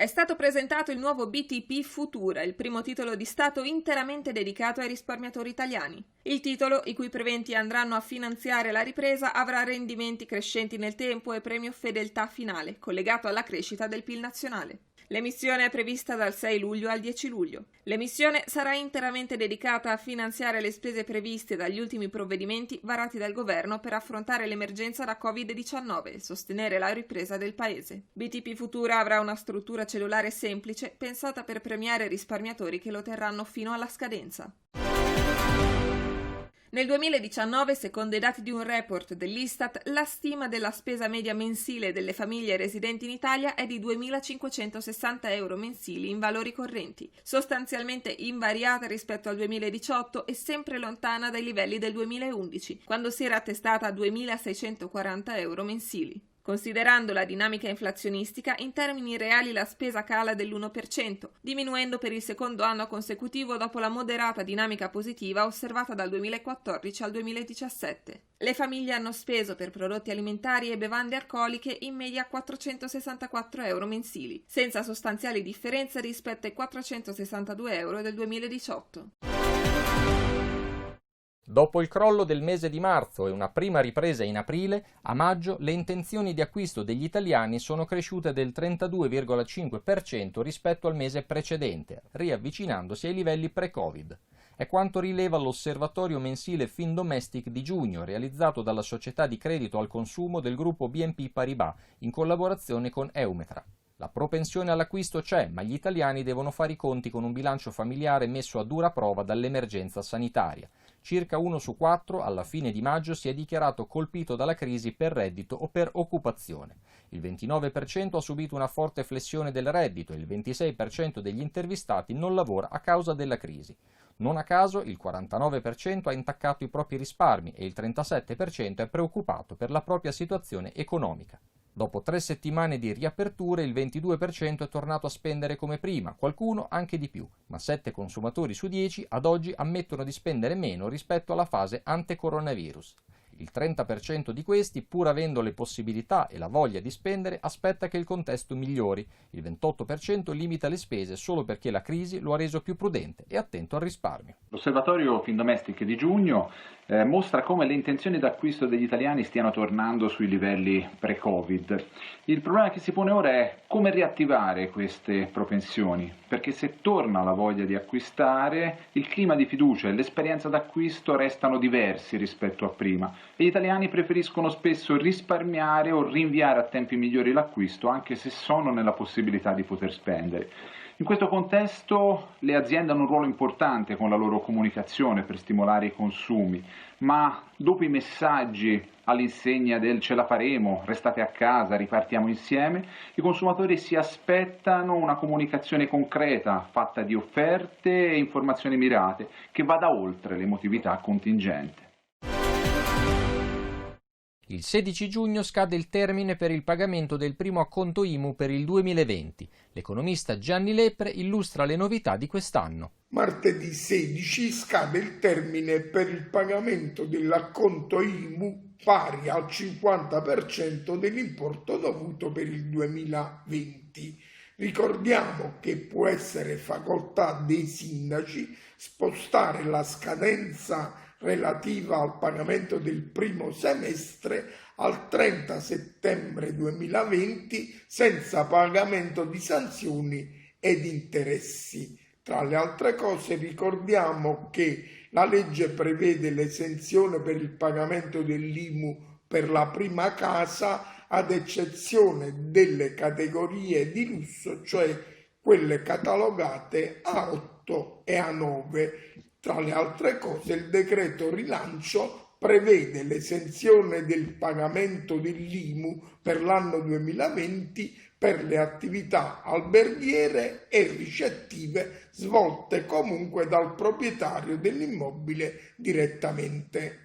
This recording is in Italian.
È stato presentato il nuovo BTP Futura, il primo titolo di Stato interamente dedicato ai risparmiatori italiani. Il titolo, i cui preventi andranno a finanziare la ripresa, avrà rendimenti crescenti nel tempo e premio fedeltà finale, collegato alla crescita del PIL nazionale. L'emissione è prevista dal 6 luglio al 10 luglio. L'emissione sarà interamente dedicata a finanziare le spese previste dagli ultimi provvedimenti varati dal governo per affrontare l'emergenza da Covid-19 e sostenere la ripresa del paese. BTP Futura avrà una struttura cellulare semplice pensata per premiare risparmiatori che lo terranno fino alla scadenza. Nel 2019, secondo i dati di un report dell'Istat, la stima della spesa media mensile delle famiglie residenti in Italia è di 2.560 euro mensili in valori correnti, sostanzialmente invariata rispetto al 2018 e sempre lontana dai livelli del 2011, quando si era attestata a 2.640 euro mensili. Considerando la dinamica inflazionistica, in termini reali la spesa cala dell'1%, diminuendo per il secondo anno consecutivo dopo la moderata dinamica positiva osservata dal 2014 al 2017. Le famiglie hanno speso per prodotti alimentari e bevande alcoliche in media 464 euro mensili, senza sostanziali differenze rispetto ai 462 euro del 2018. Dopo il crollo del mese di marzo e una prima ripresa in aprile, a maggio le intenzioni di acquisto degli italiani sono cresciute del 32,5% rispetto al mese precedente, riavvicinandosi ai livelli pre-Covid. È quanto rileva l'osservatorio mensile Findomestic di giugno, realizzato dalla società di credito al consumo del gruppo BNP Paribas, in collaborazione con Eumetra. La propensione all'acquisto c'è, ma gli italiani devono fare i conti con un bilancio familiare messo a dura prova dall'emergenza sanitaria. Circa 1 su 4 alla fine di maggio si è dichiarato colpito dalla crisi per reddito o per occupazione. Il 29% ha subito una forte flessione del reddito e il 26% degli intervistati non lavora a causa della crisi. Non a caso il 49% ha intaccato i propri risparmi e il 37% è preoccupato per la propria situazione economica. Dopo 3 settimane di riaperture il 22% è tornato a spendere come prima, qualcuno anche di più, ma 7 consumatori su 10 ad oggi ammettono di spendere meno rispetto alla fase ante-coronavirus. Il 30% di questi, pur avendo le possibilità e la voglia di spendere, aspetta che il contesto migliori. Il 28% limita le spese solo perché la crisi lo ha reso più prudente e attento al risparmio. L'osservatorio Findomestic di giugno mostra come le intenzioni d'acquisto degli italiani stiano tornando sui livelli pre-Covid. Il problema che si pone ora è come riattivare queste propensioni, perché se torna la voglia di acquistare, il clima di fiducia e l'esperienza d'acquisto restano diversi rispetto a prima. Gli italiani preferiscono spesso risparmiare o rinviare a tempi migliori l'acquisto, anche se sono nella possibilità di poter spendere. In questo contesto le aziende hanno un ruolo importante con la loro comunicazione per stimolare i consumi, ma dopo i messaggi all'insegna del ce la faremo, restate a casa, ripartiamo insieme, i consumatori si aspettano una comunicazione concreta, fatta di offerte e informazioni mirate, che vada oltre l'emotività contingente. Il 16 giugno scade il termine per il pagamento del primo acconto IMU per il 2020. L'economista Gianni Lepre illustra le novità di quest'anno. Martedì 16 scade il termine per il pagamento dell'acconto IMU pari al 50% dell'importo dovuto per il 2020. Ricordiamo che può essere facoltà dei sindaci spostare la scadenza relativa al pagamento del primo semestre al 30 settembre 2020 senza pagamento di sanzioni ed interessi. Tra le altre cose ricordiamo che la legge prevede l'esenzione per il pagamento dell'IMU per la prima casa ad eccezione delle categorie di lusso, cioè quelle catalogate A8 e A9. Tra le altre cose, il decreto rilancio prevede l'esenzione del pagamento dell'IMU per l'anno 2020 per le attività alberghiere e ricettive svolte comunque dal proprietario dell'immobile direttamente.